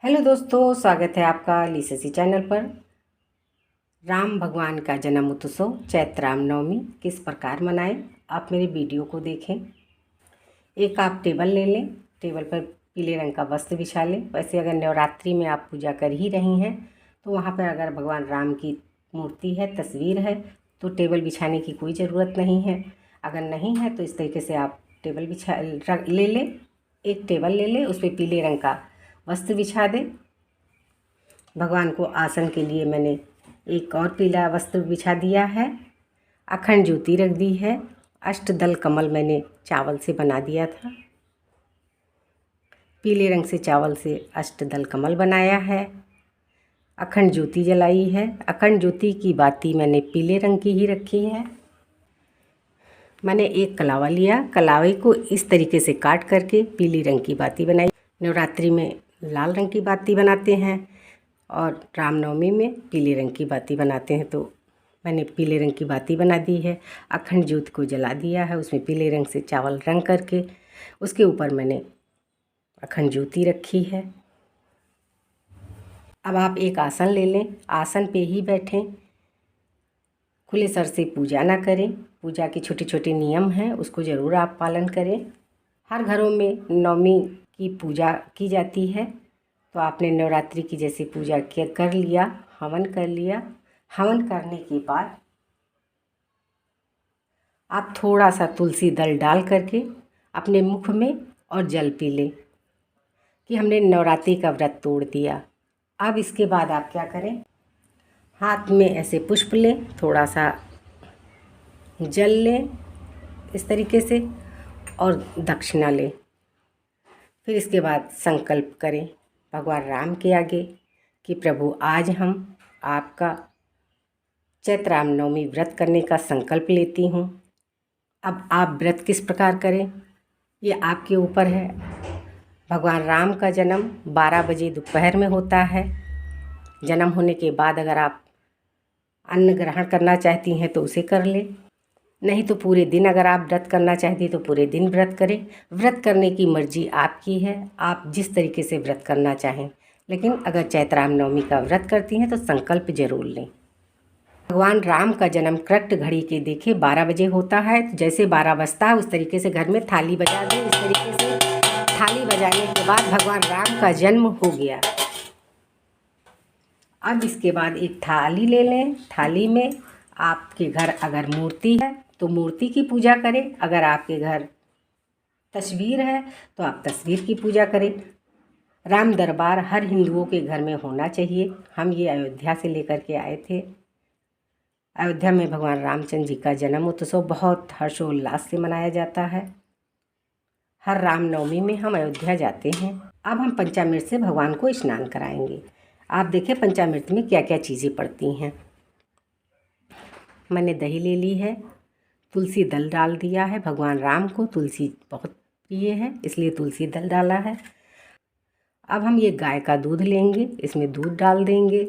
Hello दोस्तों, स्वागत है आपका लीसेसी चैनल पर। राम भगवान का जन्म उत्सव चैत्र रामनवमी किस प्रकार मनाएं, आप मेरे वीडियो को देखें। एक आप टेबल ले लें, टेबल पर पीले रंग का वस्त्र बिछा लें। वैसे अगर नवरात्रि में आप पूजा कर ही रही हैं तो वहाँ पर अगर भगवान राम की मूर्ति है, तस्वीर है, तो टेबल बिछाने की कोई ज़रूरत नहीं है। अगर नहीं है तो इस तरीके से आप टेबल ले लें। एक टेबल ले लें, उस पर पीले रंग का वस्त्र बिछा दें। भगवान को आसन के लिए मैंने एक और पीला वस्त्र बिछा दिया है। अखंड ज्योति रख दी है। अष्टदल कमल मैंने चावल से बना दिया था। पीले रंग से चावल से अष्टदल कमल बनाया है। अखंड ज्योति जलाई है। अखंड ज्योति की बाती मैंने पीले रंग की ही रखी है। मैंने एक कलावा लिया, कलावे को इस तरीके से काट करके पीली रंग की बाती बनाई। नवरात्रि में लाल रंग की बाती बनाते हैं और रामनवमी में पीले रंग की बाती बनाते हैं, तो मैंने पीले रंग की बाती बना दी है। अखंड ज्योत को जला दिया है, उसमें पीले रंग से चावल रंग करके उसके ऊपर मैंने अखंड ज्योति रखी है। अब आप एक आसन ले लें, आसन पे ही बैठें, खुले सर से पूजा ना करें। पूजा के छोटे छोटे नियम हैं, उसको ज़रूर आप पालन करें। हर घरों में नवमी की पूजा की जाती है, तो आपने नवरात्रि की जैसे पूजा कर लिया, हवन कर लिया। हवन करने के बाद आप थोड़ा सा तुलसी दल डाल करके अपने मुख में और जल पी लें कि हमने नवरात्रि का व्रत तोड़ दिया। अब इसके बाद आप क्या करें, हाथ में ऐसे पुष्प लें, थोड़ा सा जल लें इस तरीके से और दक्षिणा लें। फिर इसके बाद संकल्प करें भगवान राम के आगे कि प्रभु, आज हम आपका चैत्र रामनवमी व्रत करने का संकल्प लेती हूँ। अब आप व्रत किस प्रकार करें ये आपके ऊपर है। भगवान राम का जन्म 12 बजे दोपहर में होता है। जन्म होने के बाद अगर आप अन्न ग्रहण करना चाहती हैं तो उसे कर लें, नहीं तो पूरे दिन अगर आप व्रत करना चाहती हैं तो पूरे दिन व्रत करें। व्रत करने की मर्जी आपकी है, आप जिस तरीके से व्रत करना चाहें, लेकिन अगर चैत्र रामनवमी का व्रत करती हैं तो संकल्प जरूर लें। भगवान राम का जन्म करेक्ट घड़ी के देखे 12 बजे होता है। जैसे 12 बजता है उस तरीके से घर में थाली बजा दें। इस तरीके से थाली बजाने के बाद भगवान राम का जन्म हो गया। अब इसके बाद एक थाली ले लें। थाली में आपके घर अगर मूर्ति है तो मूर्ति की पूजा करें, अगर आपके घर तस्वीर है तो आप तस्वीर की पूजा करें। राम दरबार हर हिंदुओं के घर में होना चाहिए। हम ये अयोध्या से लेकर के आए थे। अयोध्या में भगवान रामचंद्र जी का जन्म उत्सव बहुत हर्षोल्लास से मनाया जाता है। हर रामनवमी में हम अयोध्या जाते हैं। अब हम पंचामृत से भगवान को स्नान कराएंगे। आप देखें पंचामृत में क्या क्या चीज़ें पड़ती हैं। मैंने दही ले ली है, तुलसी दल डाल दिया है। भगवान राम को तुलसी बहुत प्रिय है, इसलिए तुलसी दल डाला है। अब हम ये गाय का दूध लेंगे, इसमें दूध डाल देंगे।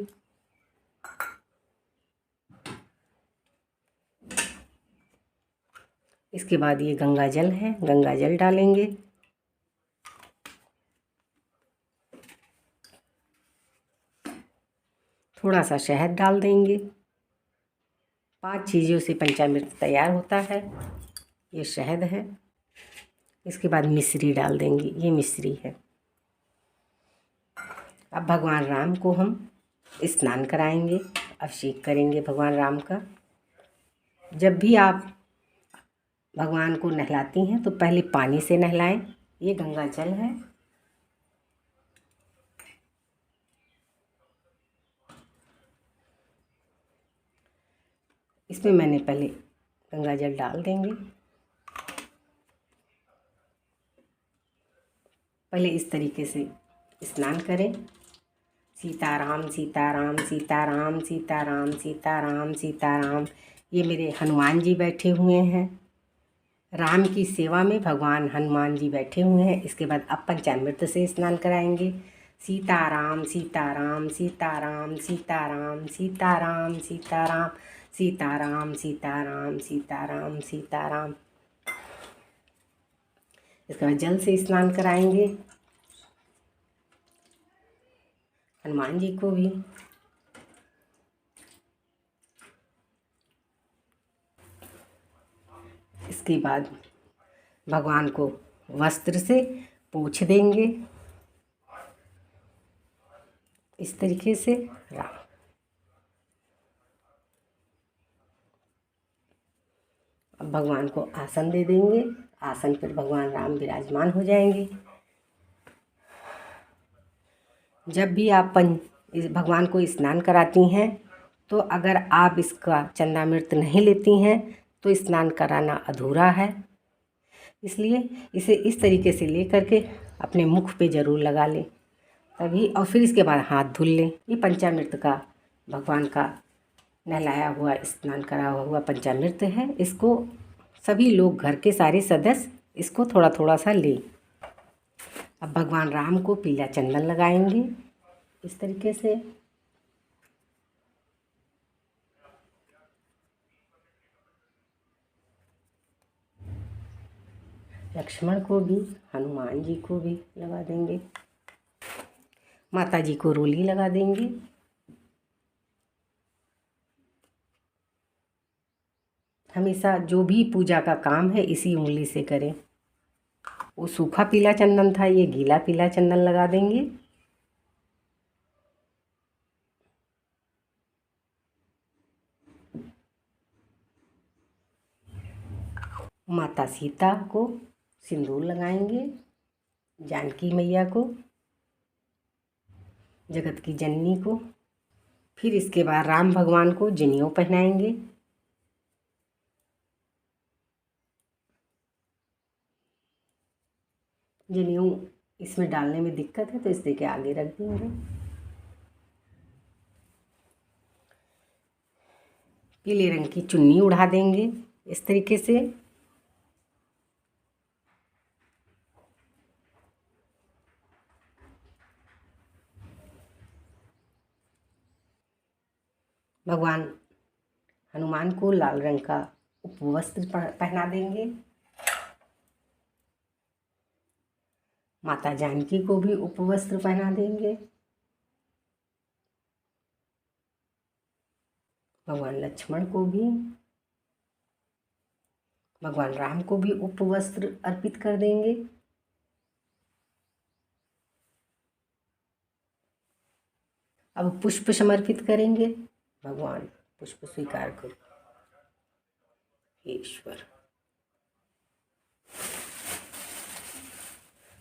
इसके बाद ये गंगा जल है, गंगा जल डालेंगे। थोड़ा सा शहद डाल देंगे। 5 चीज़ों से पंचामृत तैयार होता है। ये शहद है। इसके बाद मिश्री डाल देंगे, ये मिश्री है। अब भगवान राम को हम स्नान कराएंगे, अभिषेक करेंगे भगवान राम का। जब भी आप भगवान को नहलाती हैं तो पहले पानी से नहलाएं। ये गंगा जल है। इसमें मैंने पहले गंगा जल डाल देंगे। पहले इस तरीके से स्नान करें। सीताराम सीताराम सीताराम सीताराम सीताराम सीताराम। ये मेरे हनुमान जी बैठे हुए हैं। राम की सेवा में भगवान हनुमान जी बैठे हुए हैं। इसके बाद अब पंचामृत से स्नान कराएंगे। सीताराम सीताराम सीताराम सीताराम सीताराम सीताराम सीताराम सीताराम सीताराम सीताराम। इसके बाद जल से स्नान कराएंगे। हनुमान जी को भी। इसके बाद भगवान को वस्त्र से पोंछ देंगे इस तरीके से। राम अब भगवान को आसन दे देंगे, आसन पर भगवान राम विराजमान हो जाएंगे। जब भी आप इस भगवान को स्नान कराती हैं तो अगर आप इसका चंदामृत नहीं लेती हैं तो स्नान कराना अधूरा है। इसलिए इसे इस तरीके से ले करके अपने मुख पे ज़रूर लगा लें तभी, और फिर इसके बाद हाथ धुल लें। ये पंचामृत का भगवान का नहलाया हुआ स्नान करा हुआ पंचामृत है। इसको सभी लोग घर के सारे सदस्य इसको थोड़ा थोड़ा सा लें। अब भगवान राम को पीला चंदन लगाएंगे इस तरीके से। लक्ष्मण को भी, हनुमान जी को भी लगा देंगे। माता जी को रोली लगा देंगे। हमेशा जो भी पूजा का काम है इसी उंगली से करें। वो सूखा पीला चंदन था, ये गीला पीला चंदन लगा देंगे। माता सीता को सिंदूर लगाएंगे, जानकी मैया को, जगत की जननी को। फिर इसके बाद राम भगवान को जनेऊ पहनाएंगे। जनेऊ इसमें डालने में दिक्कत है तो इसलिए के आगे रख देंगे। पीले रंग की चुन्नी उड़ा देंगे इस तरीके से। भगवान हनुमान को लाल रंग का उपवस्त्र पहना देंगे। माता जानकी को भी उपवस्त्र पहना देंगे। भगवान लक्ष्मण को भी, भगवान राम को भी उपवस्त्र अर्पित कर देंगे। अब पुष्प समर्पित करेंगे। भगवान पुष्प स्वीकार करो ईश्वर।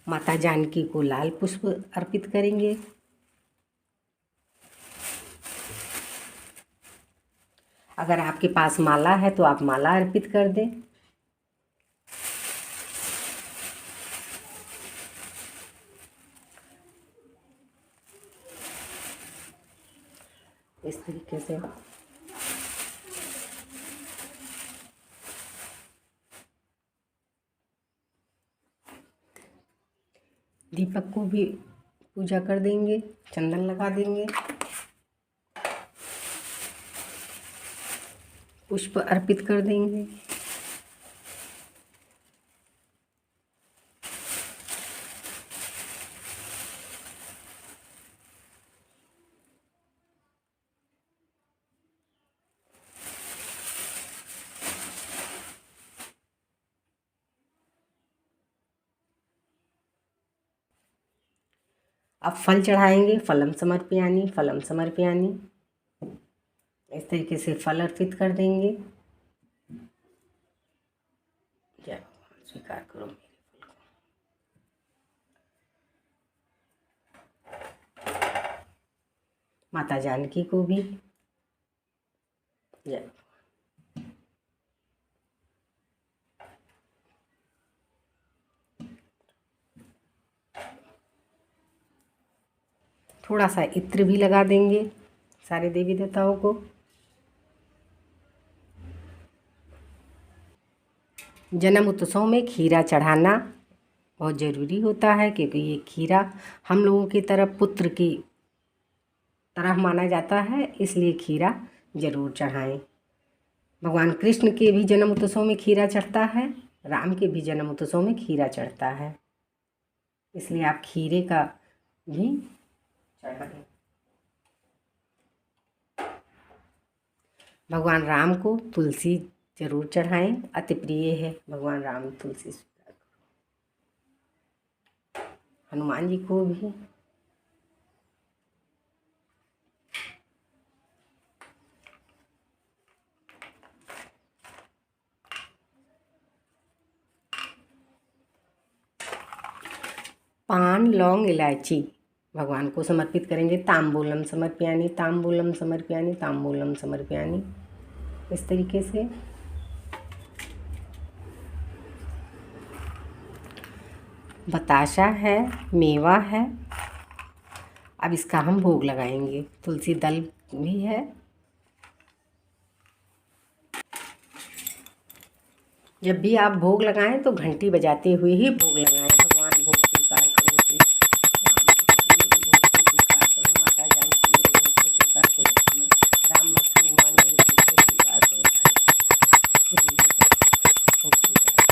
माता जानकी को लाल पुष्प अर्पित करेंगे। अगर आपके पास माला है तो आप माला अर्पित कर दें। इस तरीके से दीपक को भी पूजा कर देंगे, चंदन लगा देंगे, पुष्प अर्पित कर देंगे। अब फल चढ़ाएंगे। फलम समर्पयानि, फलम समर्पयानि। इस तरीके से फल अर्पित कर देंगे। जय भगवान, स्वीकार करो मेरे फल को। माता जानकी को भी जय। थोड़ा सा इत्र भी लगा देंगे सारे देवी देवताओं को। जन्म उत्सव में खीरा चढ़ाना बहुत ज़रूरी होता है क्योंकि ये खीरा हम लोगों की तरफ पुत्र की तरह माना जाता है, इसलिए खीरा ज़रूर चढ़ाएं। भगवान कृष्ण के भी जन्म उत्सव में खीरा चढ़ता है, राम के भी जन्म उत्सव में खीरा चढ़ता है, इसलिए आप खीरे का भी चढ़ाएं। भगवान राम को तुलसी जरूर चढ़ाएं, अति प्रिय है भगवान राम तुलसी। हनुमान जी को भी। पान, लौंग, इलायची भगवान को समर्पित करेंगे। तांबूलम समर्पयानि, तांबूलम समर्पयानि, तांबूलम समर्पयानि, इस तरीके से। बताशा है, मेवा है। अब इसका हम भोग लगाएंगे। तुलसी दल भी है। जब भी आप भोग लगाएं तो घंटी बजाते हुए ही भोग लगाएं। भगवान भोग स्वीकार करो, श्री राम भोग को स्वीकार करो, माता जानकी मेरे भोग को स्वीकार करो, राम भक्त हनुमान मेरे भोग को स्वीकार करो, भोग स्वीकार करो।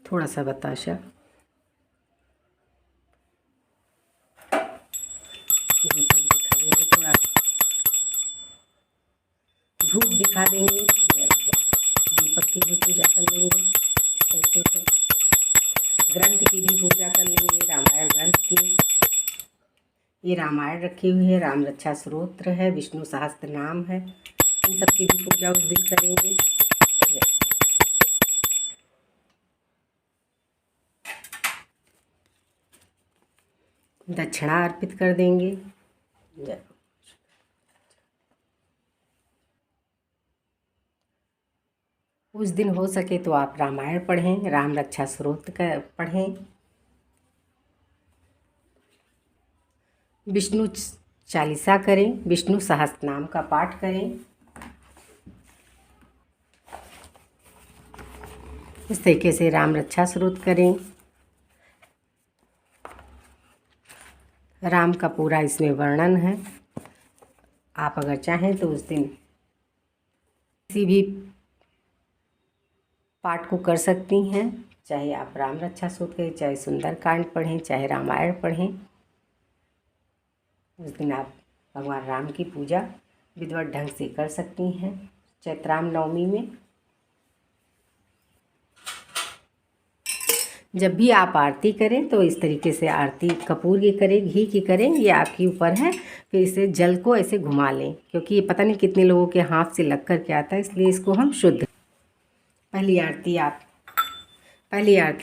थोड़ा सा बताशा, दीपक दिखा देंगे, थोड़ा धूप दिखा देंगे, दीपक की भी पूजा कर लेंगे। इस तरीके से ग्रंथ की भी पूजा कर लेंगे, रामायण ग्रंथ की। ये रामायण रखी हुई है, राम रक्षा स्तोत्र है, विष्णु सहस्त्र नाम है, इन सब की भी पूजा उस दिन करेंगे। दक्षिणा अर्पित कर देंगे। उस दिन हो सके तो आप रामायण पढ़ें, राम रक्षा स्तोत्र का पढ़ें, विष्णु चालीसा करें, विष्णु सहस्त्र नाम का पाठ करें। इस तरीके से राम रक्षा स्तोत्र करें। राम का पूरा इसमें वर्णन है। आप अगर चाहें तो उस दिन किसी भी पाठ को कर सकती हैं, चाहे आप राम रक्षा स्तोत्र करें, चाहे सुंदरकांड पढ़ें, चाहे रामायण पढ़ें। उस दिन आप भगवान राम की पूजा विधिवत ढंग से कर सकती हैं चैत्र नवमी में। जब भी आप आरती करें तो इस तरीके से आरती कपूर की करें, घी की करें, ये आपके ऊपर है। फिर इसे जल को ऐसे घुमा लें, क्योंकि ये पता नहीं कितने लोगों के हाथ से लग कर के आता है, इसलिए इसको हम शुद्ध। पहली आरती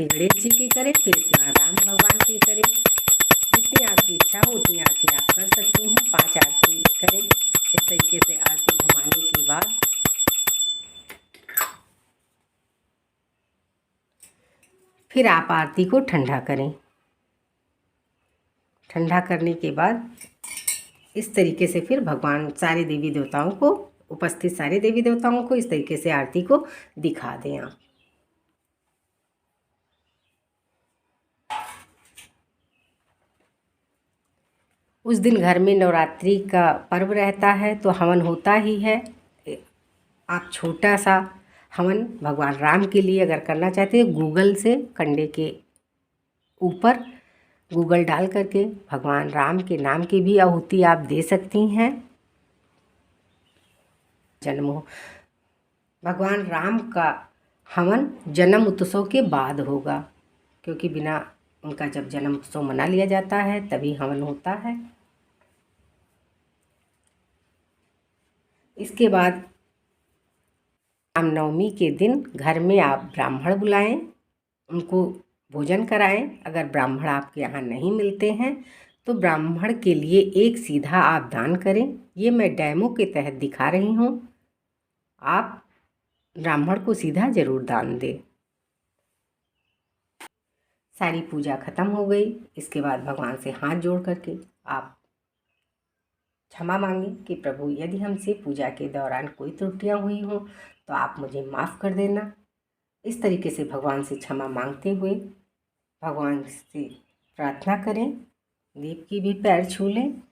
गणेश जी की करें, फिर इसके बाद राम भगवान की करें। जितनी आपकी इच्छा हो उतनी आरती आप कर सकती हैं। 5 आरती करें। इस तरीके से आरती घुमाने के बाद फिर आप आरती को ठंडा करें। ठंडा करने के बाद इस तरीके से फिर भगवान सारे देवी देवताओं को, उपस्थित सारे देवी देवताओं को इस तरीके से आरती को दिखा दें आप। उस दिन घर में नवरात्रि का पर्व रहता है तो हवन होता ही है। आप छोटा सा हवन भगवान राम के लिए अगर करना चाहते हैं, गूगल से कंडे के ऊपर गूगल डाल करके भगवान राम के नाम की भी आहुति आप दे सकती हैं। जन्म हो भगवान राम का हवन जन्म उत्सव के बाद होगा, क्योंकि बिना उनका जब जन्म उत्सव मना लिया जाता है तभी हवन होता है। इसके बाद रामनवमी के दिन घर में आप ब्राह्मण बुलाएं, उनको भोजन कराएं। अगर ब्राह्मण आपके यहाँ नहीं मिलते हैं तो ब्राह्मण के लिए एक सीधा आप दान करें। ये मैं डेमो के तहत दिखा रही हूँ। आप ब्राह्मण को सीधा ज़रूर दान दें। सारी पूजा खत्म हो गई। इसके बाद भगवान से हाथ जोड़ करके आप क्षमा मांगें कि प्रभु यदि हमसे पूजा के दौरान कोई त्रुटियां हुई हों तो आप मुझे माफ़ कर देना। इस तरीके से भगवान से क्षमा मांगते हुए भगवान से प्रार्थना करें, दीप की भी पैर छू लें।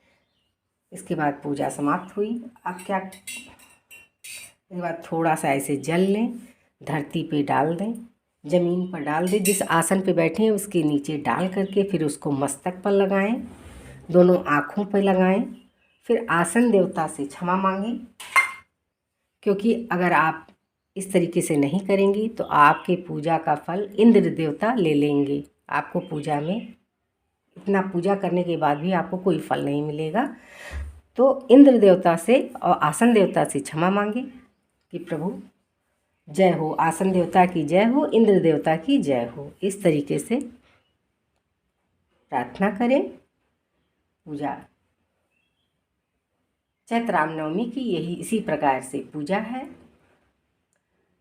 इसके बाद पूजा समाप्त हुई। अब क्या इसके बाद थोड़ा सा ऐसे जल लें, धरती पे डाल दें, ज़मीन पर डाल दें, जिस आसन पे बैठे हैं उसके नीचे डाल करके फिर उसको मस्तक पर लगाएं, दोनों आँखों पर लगाएं। फिर आसन देवता से क्षमा मांगें, क्योंकि अगर आप इस तरीके से नहीं करेंगी तो आपके पूजा का फल इंद्र देवता ले लेंगे। आपको पूजा में इतना पूजा करने के बाद भी आपको कोई फल नहीं मिलेगा। तो इंद्र देवता से और आसन देवता से क्षमा मांगे कि प्रभु जय हो, आसन देवता की जय हो, इंद्र देवता की जय हो। इस तरीके से प्रार्थना करें। पूजा चैत्र रामनवमी की यही इसी प्रकार से पूजा है।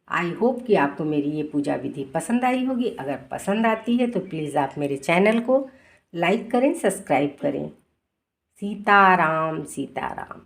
आई होप कि आपको मेरी ये पूजा विधि पसंद आई होगी। अगर पसंद आती है तो प्लीज़ आप मेरे चैनल को लाइक करें, सब्सक्राइब करें। सीताराम सीताराम।